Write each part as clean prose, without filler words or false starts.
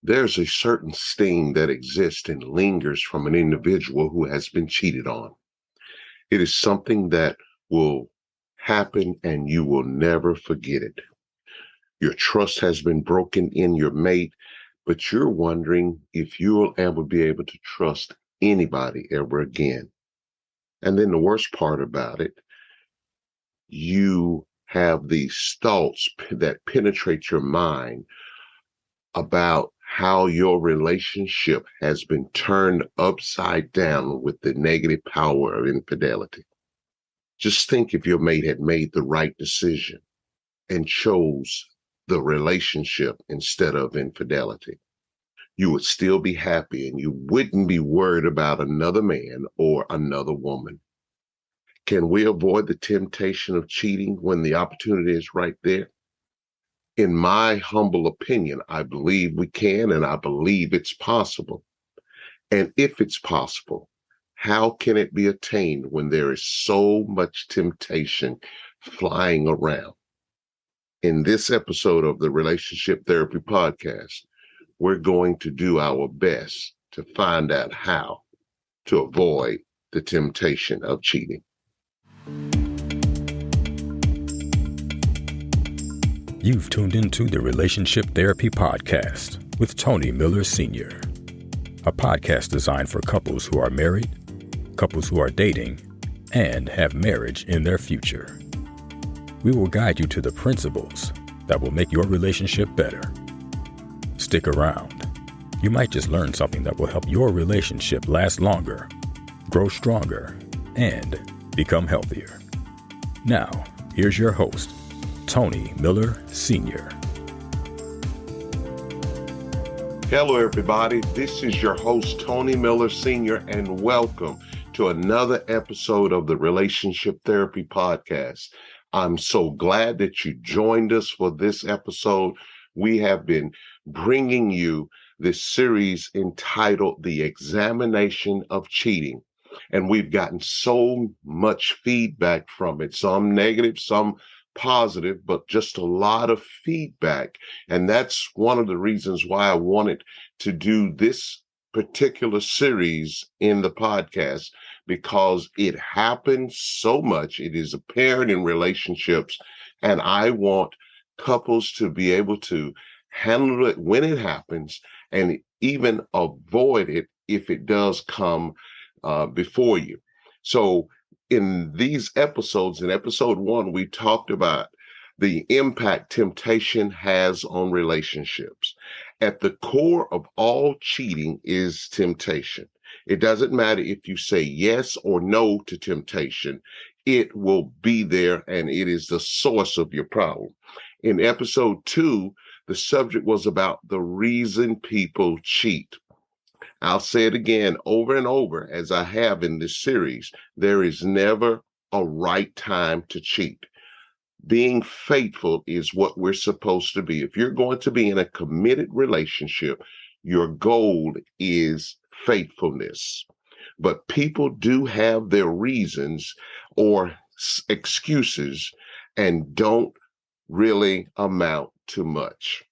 There's a certain sting that exists and lingers from an individual who has been cheated on. It is something that will happen and you will never forget it. Your trust has been broken in your mate, but you're wondering if you'll ever be able to trust anybody ever again. And then the worst part about it, you have these thoughts that penetrate your mind about how your relationship has been turned upside down with the negative power of infidelity. Just think if your mate had made the right decision and chose the relationship instead of infidelity. You would still be happy and you wouldn't be worried about another man or another woman. Can we avoid the temptation of cheating when the opportunity is right there? In my humble opinion, I believe we can, and I believe it's possible. And if it's possible, how can it be attained when there is so much temptation flying around? In this episode of the Relationship Therapy Podcast, we're going to do our best to find out how to avoid the temptation of cheating. You've tuned into the Relationship Therapy Podcast with Tony Miller Sr., a podcast designed for couples who are married, couples who are dating, and have marriage in their future. We will guide you to the principles that will make your relationship better. Stick around. You might just learn something that will help your relationship last longer, grow stronger, and become healthier. Now, here's your host, Tony Miller Sr. Hello, everybody. This is your host, Tony Miller Sr., and welcome to another episode of the Relationship Therapy Podcast. I'm so glad that you joined us for this episode. We have been bringing you this series entitled The Examination of Cheating, and we've gotten so much feedback from it, some negative, some positive, but just a lot of feedback. And that's one of the reasons why I wanted to do this particular series in the podcast, because it happens so much. It is apparent in relationships, and I want couples to be able to handle it when it happens and even avoid it if it does come before you. So in these episodes, in episode 1, we talked about the impact temptation has on relationships. At the core of all cheating is temptation. It doesn't matter if you say yes or no to temptation, it will be there and it is the source of your problem. In episode 2, the subject was about the reason people cheat. I'll say it again over and over, as I have in this series. There is never a right time to cheat. Being faithful is what we're supposed to be. If you're going to be in a committed relationship, your goal is faithfulness. But people do have their reasons or excuses and don't really amount to much.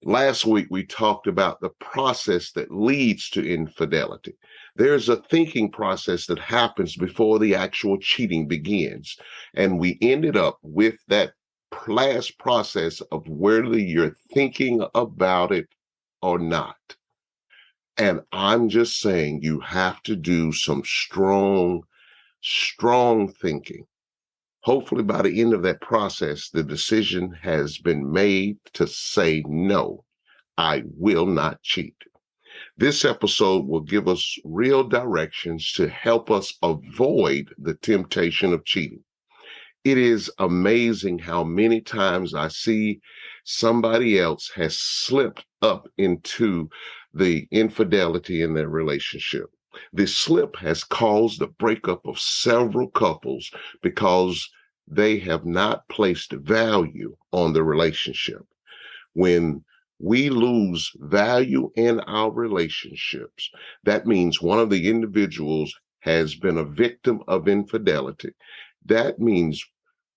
Last week, we talked about the process that leads to infidelity. There's a thinking process that happens before the actual cheating begins. And we ended up with that last process of whether you're thinking about it or not. And I'm just saying you have to do some strong thinking. Hopefully, by the end of that process, the decision has been made to say, no, I will not cheat. This episode will give us real directions to help us avoid the temptation of cheating. It is amazing how many times I see somebody else has slipped up into the infidelity in their relationship. This slip has caused the breakup of several couples because they have not placed value on the relationship. When we lose value in our relationships, that means one of the individuals has been a victim of infidelity. That means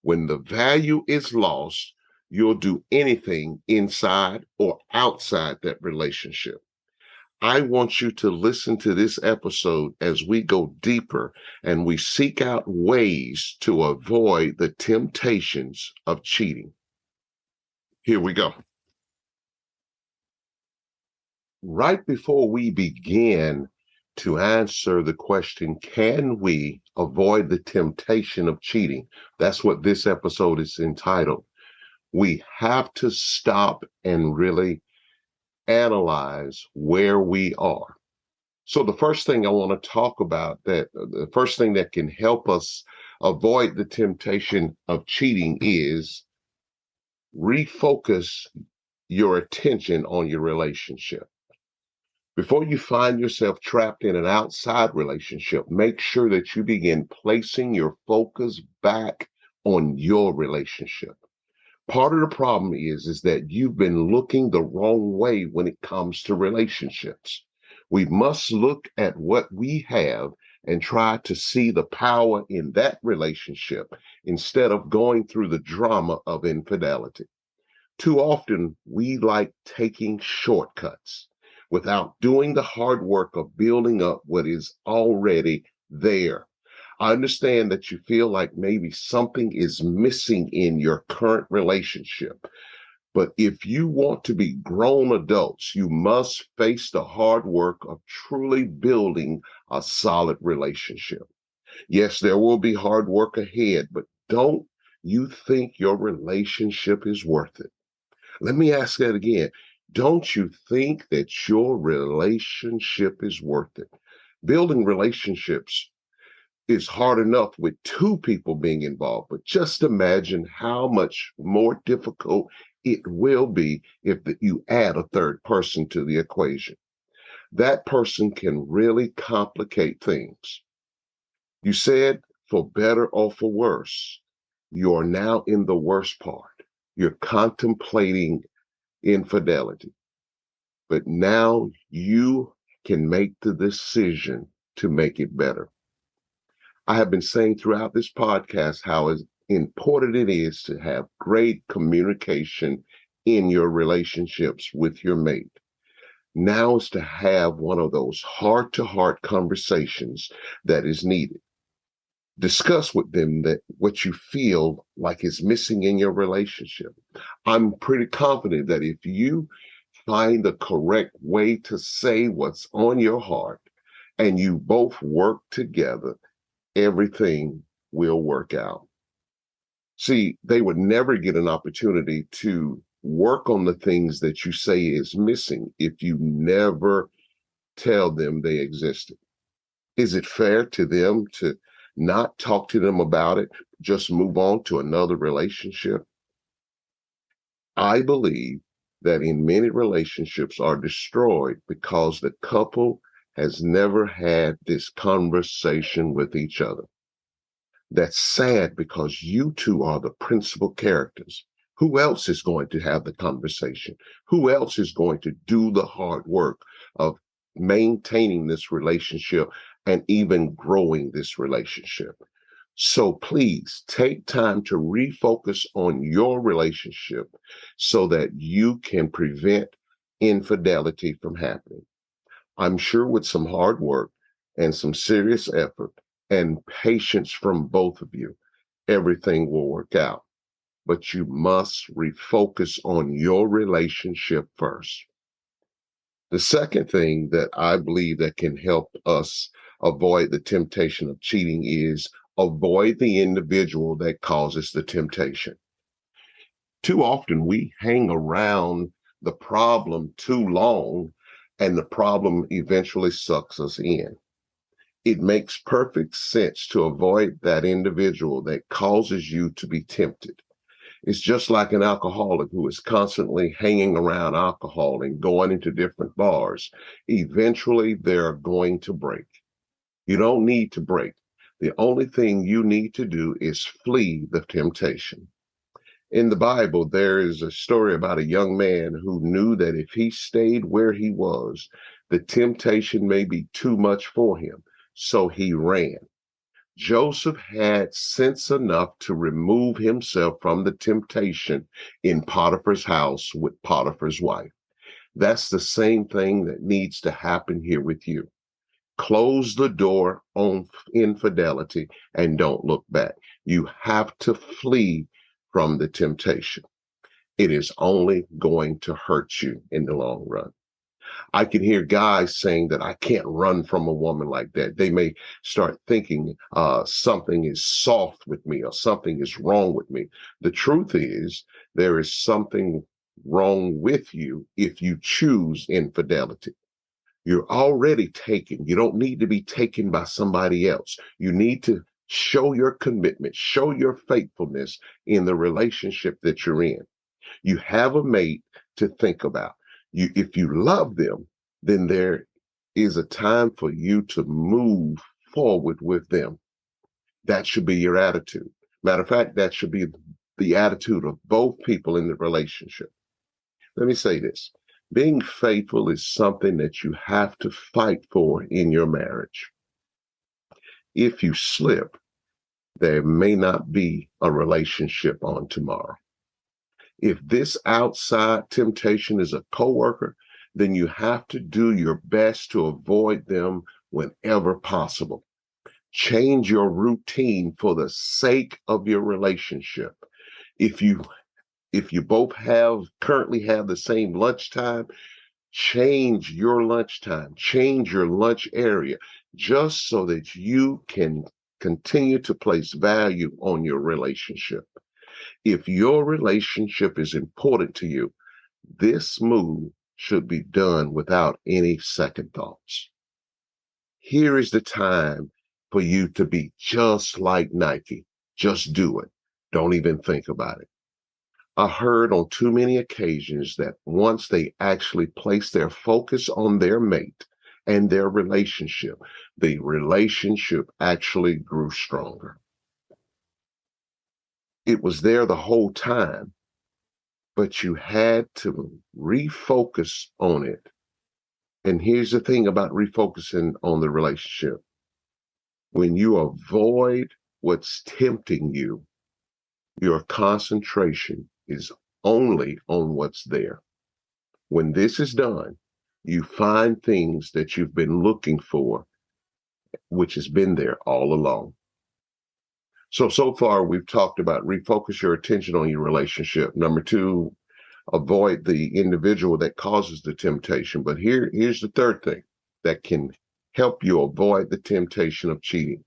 when the value is lost, you'll do anything inside or outside that relationship. I want you to listen to this episode as we go deeper and we seek out ways to avoid the temptations of cheating. Here we go. Right before we begin to answer the question, can we avoid the temptation of cheating? That's what this episode is entitled. We have to stop and really analyze where we are. So the first thing I want to talk about, that the first thing that can help us avoid the temptation of cheating is refocus your attention on your relationship. Before you find yourself trapped in an outside relationship, make sure that you begin placing your focus back on your relationship. Part of the problem is that you've been looking the wrong way when it comes to relationships. We must look at what we have and try to see the power in that relationship instead of going through the drama of infidelity. Too often, we like taking shortcuts without doing the hard work of building up what is already there. I understand that you feel like maybe something is missing in your current relationship. But if you want to be grown adults, you must face the hard work of truly building a solid relationship. Yes, there will be hard work ahead, but don't you think your relationship is worth it? Let me ask that again. Don't you think that your relationship is worth it? Building relationships is hard enough with two people being involved, but just imagine how much more difficult it will be if you add a third person to the equation. That person can really complicate things. You said for better or for worse, you are now in the worst part. You're contemplating infidelity, but now you can make the decision to make it better. I have been saying throughout this podcast how important it is to have great communication in your relationships with your mate. Now is to have one of those heart-to-heart conversations that is needed. Discuss with them that what you feel like is missing in your relationship. I'm pretty confident that if you find the correct way to say what's on your heart and you both work together, everything will work out. See, they would never get an opportunity to work on the things that you say is missing if you never tell them they existed. Is it fair to them to not talk to them about it, just move on to another relationship? I believe that in many relationships are destroyed because the couple has never had this conversation with each other. That's sad because you two are the principal characters. Who else is going to have the conversation? Who else is going to do the hard work of maintaining this relationship and even growing this relationship? So please take time to refocus on your relationship so that you can prevent infidelity from happening. I'm sure with some hard work and some serious effort and patience from both of you, everything will work out. But you must refocus on your relationship first. The second thing that I believe that can help us avoid the temptation of cheating is avoid the individual that causes the temptation. Too often we hang around the problem too long and the problem eventually sucks us in. It makes perfect sense to avoid that individual that causes you to be tempted. It's just like an alcoholic who is constantly hanging around alcohol and going into different bars. Eventually, they're going to break. You don't need to break. The only thing you need to do is flee the temptation. In the Bible, there is a story about a young man who knew that if he stayed where he was, the temptation may be too much for him. So he ran. Joseph had sense enough to remove himself from the temptation in Potiphar's house with Potiphar's wife. That's the same thing that needs to happen here with you. Close the door on infidelity and don't look back. You have to flee from the temptation. It is only going to hurt you in the long run. I can hear guys saying that I can't run from a woman like that. They may start thinking something is soft with me or something is wrong with me. The truth is, there is something wrong with you if you choose infidelity. You're already taken. You don't need to be taken by somebody else. You need to show your commitment, show your faithfulness in the relationship that you're in. You have a mate to think about. If you love them, then there is a time for you to move forward with them. That should be your attitude. Matter of fact, that should be the attitude of both people in the relationship. Let me say this. Being faithful is something that you have to fight for in your marriage. If you slip, there may not be a relationship on tomorrow. If this outside temptation is a coworker, then you have to do your best to avoid them whenever possible. Change your routine for the sake of your relationship. If you both currently have the same lunchtime, change your lunchtime, change your lunch area, just so that you can continue to place value on your relationship. If your relationship is important to you, this move should be done without any second thoughts. Here is the time for you to be just like Nike. Just do it. Don't even think about it. I heard on too many occasions that once they actually placed their focus on their mate and their relationship, the relationship actually grew stronger. It was there the whole time, but you had to refocus on it. And here's the thing about refocusing on the relationship. When you avoid what's tempting you, your concentration is only on what's there. When this is done, you find things that you've been looking for, which has been there all along. So far, we've talked about refocus your attention on your relationship. Number two, avoid the individual that causes the temptation. But here's the third thing that can help you avoid the temptation of cheating.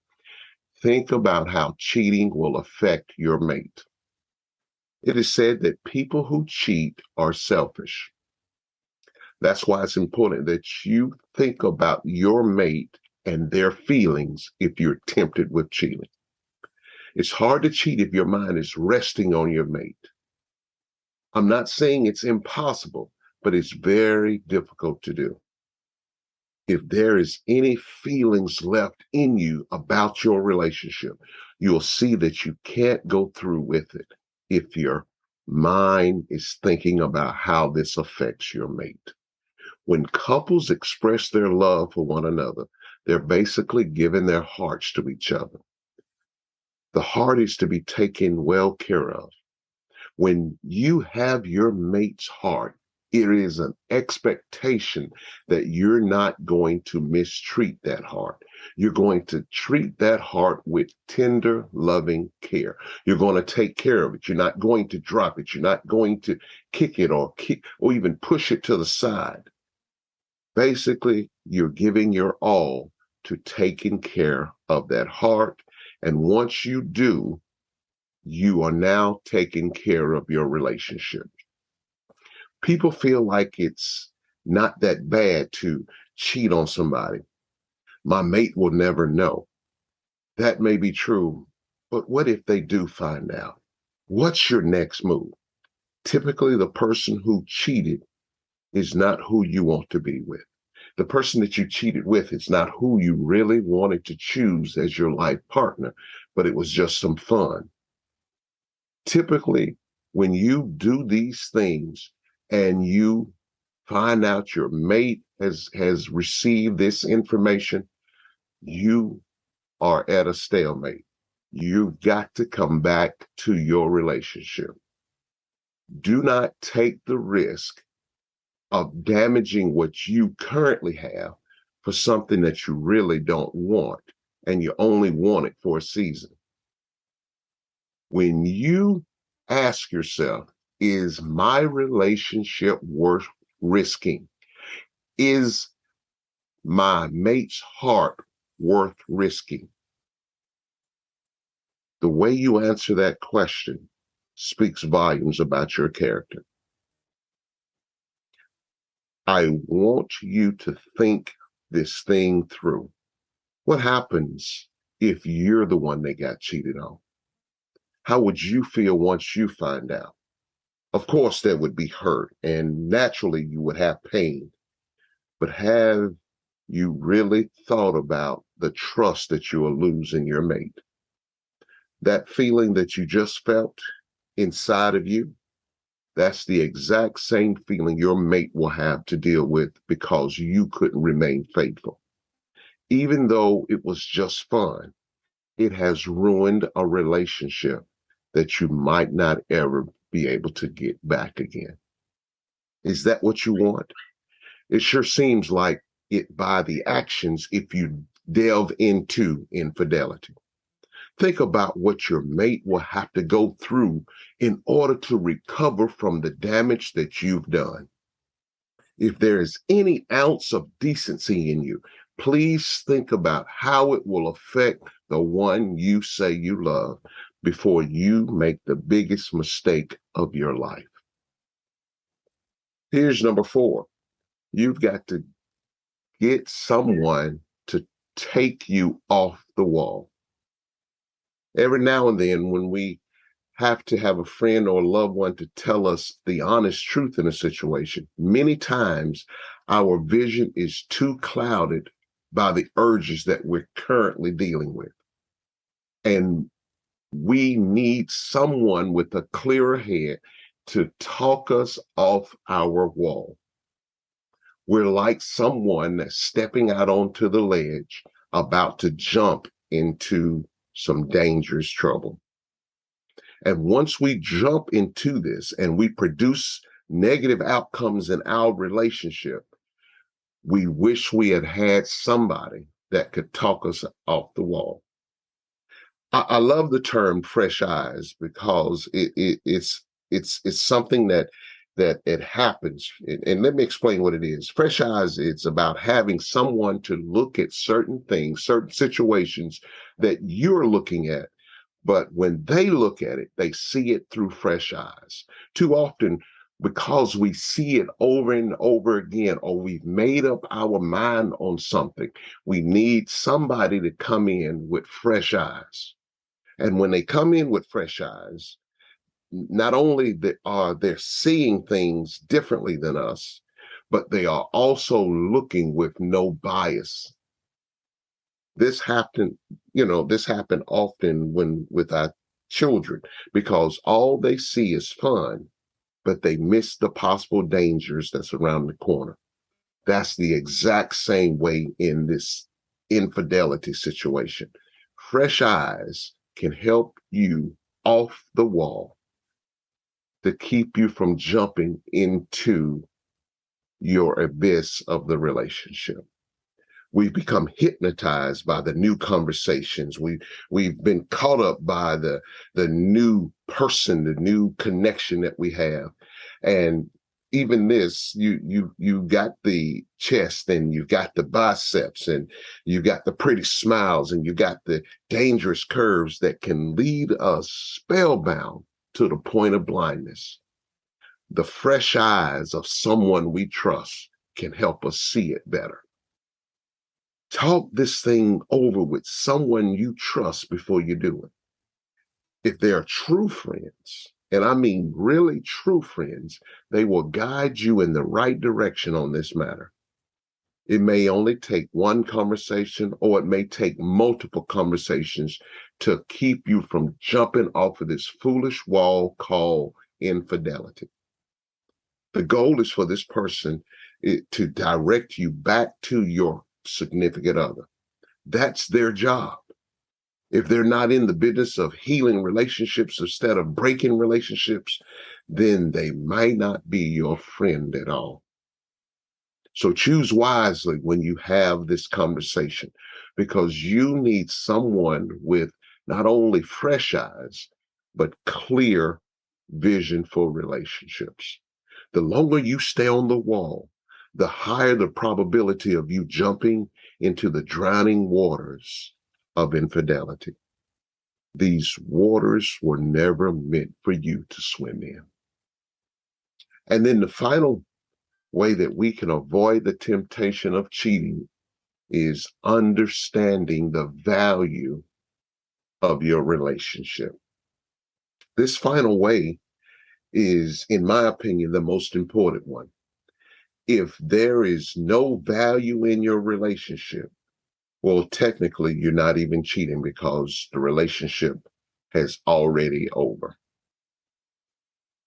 Think about how cheating will affect your mate. It is said that people who cheat are selfish. That's why it's important that you think about your mate and their feelings if you're tempted with cheating. It's hard to cheat if your mind is resting on your mate. I'm not saying it's impossible, but it's very difficult to do. If there is any feelings left in you about your relationship, you'll see that you can't go through with it if your mind is thinking about how this affects your mate. When couples express their love for one another, they're basically giving their hearts to each other. The heart is to be taken well care of. When you have your mate's heart, it is an expectation that you're not going to mistreat that heart. You're going to treat that heart with tender, loving care. You're going to take care of it. You're not going to drop it. You're not going to kick it or even push it to the side. Basically, you're giving your all to taking care of that heart. And once you do, you are now taking care of your relationship. People feel like it's not that bad to cheat on somebody. My mate will never know. That may be true, but what if they do find out? What's your next move? Typically, the person who cheated is not who you want to be with. The person that you cheated with is not who you really wanted to choose as your life partner, but it was just some fun. Typically, when you do these things and you find out your mate has received this information, you are at a stalemate, you've got to come back to your relationship. Do not take the risk of damaging what you currently have for something that you really don't want, and you only want it for a season. When you ask yourself, is my relationship worth risking? Is my mate's heart worth risking? The way you answer that question speaks volumes about your character. I want you to think this thing through. What happens if you're the one that got cheated on? How would you feel once you find out? Of course, there would be hurt, and naturally you would have pain. But have you really thought about the trust that you will lose in your mate? That feeling that you just felt inside of you, that's the exact same feeling your mate will have to deal with because you couldn't remain faithful. Even though it was just fun, it has ruined a relationship that you might not ever be able to get back again. Is that what you want? It sure seems like it by the actions if you delve into infidelity. Think about what your mate will have to go through in order to recover from the damage that you've done. If there is any ounce of decency in you, please think about how it will affect the one you say you love before you make the biggest mistake of your life. Here's number 4. You've got to get someone to take you off the wall. Every now and then, when we have to have a friend or a loved one to tell us the honest truth in a situation, many times our vision is too clouded by the urges that we're currently dealing with. And we need someone with a clearer head to talk us off our wall. We're like someone that's stepping out onto the ledge, about to jump into some dangerous trouble. And once we jump into this and we produce negative outcomes in our relationship, we wish we had had somebody that could talk us off the wall. I love the term fresh eyes because it's something that it happens. And let me explain what it is. Fresh eyes, it's about having someone to look at certain things, certain situations that you're looking at. But when they look at it, they see it through fresh eyes. Too often, because we see it over and over again, or we've made up our mind on something, we need somebody to come in with fresh eyes. And when they come in with fresh eyes, not only are they seeing things differently than us, but they are also looking with no bias. This happened often with our children, because all they see is fun, but they miss the possible dangers that's around the corner. That's the exact same way in this infidelity situation. Fresh eyes can help you off the wall to keep you from jumping into your abyss of the relationship. We've become hypnotized by the new conversations. We've been caught up by the new person, the new connection that we have. And even this, you got the chest, and you got the biceps, and you got the pretty smiles, and you got the dangerous curves that can lead us spellbound to the point of blindness. The fresh eyes of someone we trust can help us see it better. Talk this thing over with someone you trust before you do it. If they're true friends, and I mean really true friends, they will guide you in the right direction on this matter. It may only take one conversation, or it may take multiple conversations to keep you from jumping off of this foolish wall called infidelity. The goal is for this person to direct you back to your significant other. That's their job. If they're not in the business of healing relationships instead of breaking relationships, then they might not be your friend at all. So choose wisely when you have this conversation, because you need someone with not only fresh eyes, but clear vision for relationships. The longer you stay on the wall, the higher the probability of you jumping into the drowning waters of infidelity. These waters were never meant for you to swim in. And then the final way that we can avoid the temptation of cheating is understanding the value of your relationship. This final way is, in my opinion, the most important one. If there is no value in your relationship, well, technically, you're not even cheating because the relationship has already over.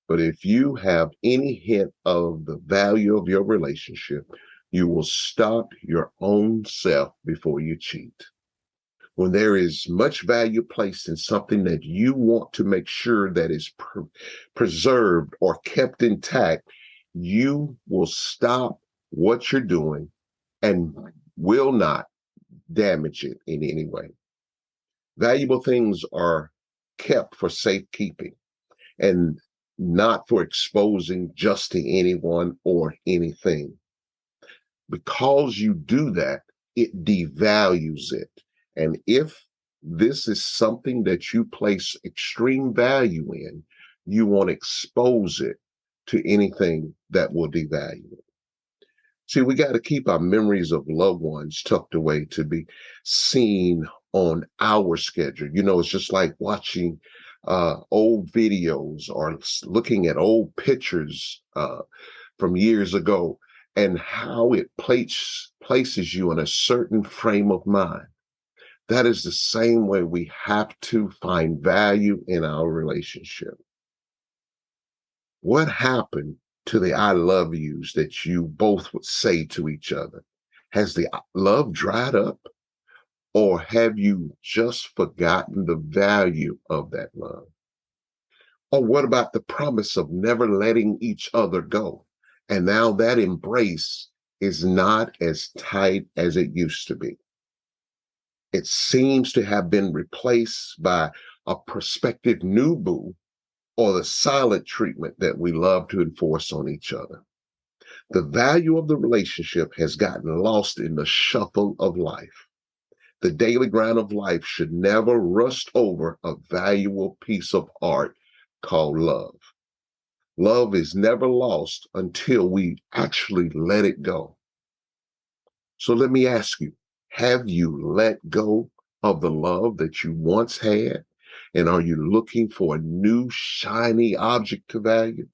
But if you have any hint of the value of your relationship, you will stop your own self before you cheat. When there is much value placed in something that you want to make sure that is preserved or kept intact, you will stop what you're doing and will not damage it in any way. Valuable things are kept for safekeeping and not for exposing just to anyone or anything. Because you do that, it devalues it. And if this is something that you place extreme value in, you want to expose it to anything that will devalue it. See, we got to keep our memories of loved ones tucked away to be seen on our schedule. You know, it's just like watching old videos or looking at old pictures from years ago, and how it places you in a certain frame of mind. That is the same way we have to find value in our relationship. What happened to the I love yous that you both would say to each other? Has the love dried up? Or have you just forgotten the value of that love? Or what about the promise of never letting each other go? And now that embrace is not as tight as it used to be. It seems to have been replaced by a prospective new boo, or the silent treatment that we love to enforce on each other. The value of the relationship has gotten lost in the shuffle of life. The daily grind of life should never rust over a valuable piece of art called love. Love is never lost until we actually let it go. So let me ask you, have you let go of the love that you once had? And are you looking for a new shiny object to value?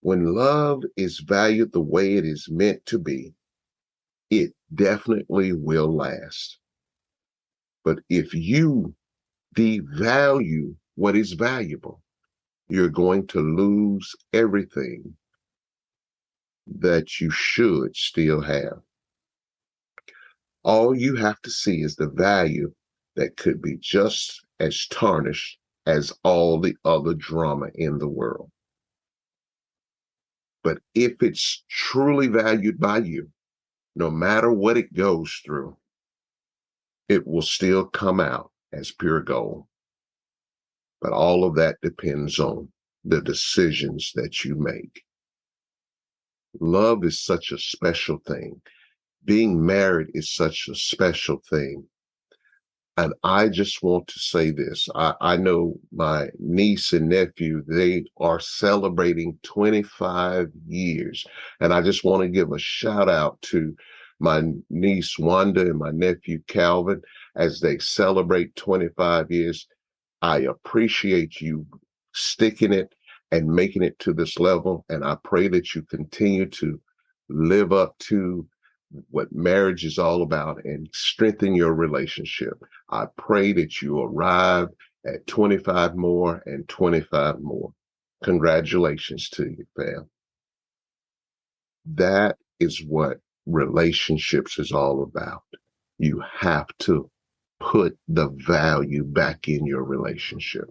When love is valued the way it is meant to be, it definitely will last. But if you devalue what is valuable, you're going to lose everything that you should still have. All you have to see is the value that could be just as tarnished as all the other drama in the world. But if it's truly valued by you, no matter what it goes through, it will still come out as pure gold. But all of that depends on the decisions that you make. Love is such a special thing. Being married is such a special thing. And I just want to say this. I know my niece and nephew, they are celebrating 25 years. And I just want to give a shout out to my niece Wanda and my nephew Calvin as they celebrate 25 years. I appreciate you sticking it and making it to this level. And I pray that you continue to live up to what marriage is all about and strengthen your relationship. I pray that you arrive at 25 more and 25 more. Congratulations to you, fam. That is what relationships is all about. You have to put the value back in your relationship.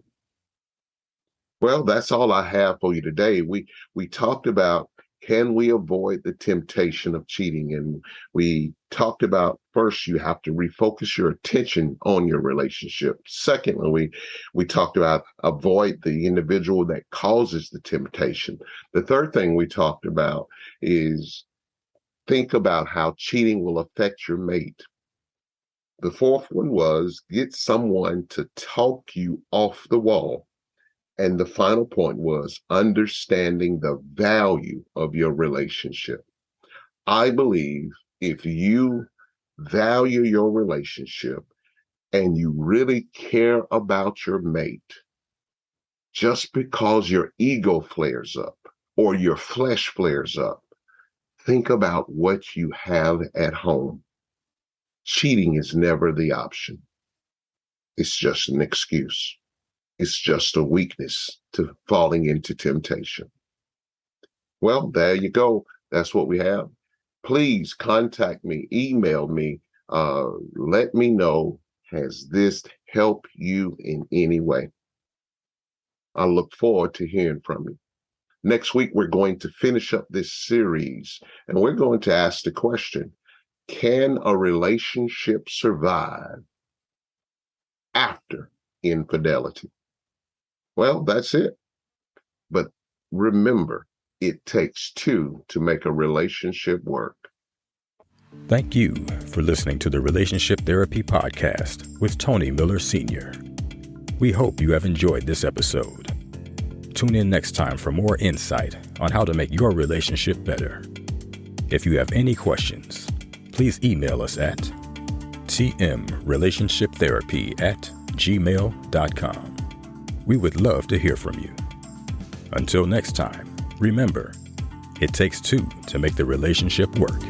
Well, that's all I have for you today. We talked about, can we avoid the temptation of cheating? And we talked about, first, you have to refocus your attention on your relationship. Secondly, we talked about avoid the individual that causes the temptation. The third thing we talked about is think about how cheating will affect your mate. The fourth one was get someone to talk you off the wall. And the final point was understanding the value of your relationship. I believe if you value your relationship and you really care about your mate, just because your ego flares up or your flesh flares up, think about what you have at home. Cheating is never the option. It's just an excuse. It's just a weakness to falling into temptation. Well, there you go. That's what we have. Please contact me, email me, let me know, has this helped you in any way? I look forward to hearing from you. Next week, we're going to finish up this series, and we're going to ask the question, can a relationship survive after infidelity? Well, that's it. But remember, it takes two to make a relationship work. Thank you for listening to the Relationship Therapy Podcast with Tony Miller Sr. We hope you have enjoyed this episode. Tune in next time for more insight on how to make your relationship better. If you have any questions, please email us at tmrelationshiptherapy@gmail.com. We would love to hear from you. Until next time, remember, it takes two to make the relationship work.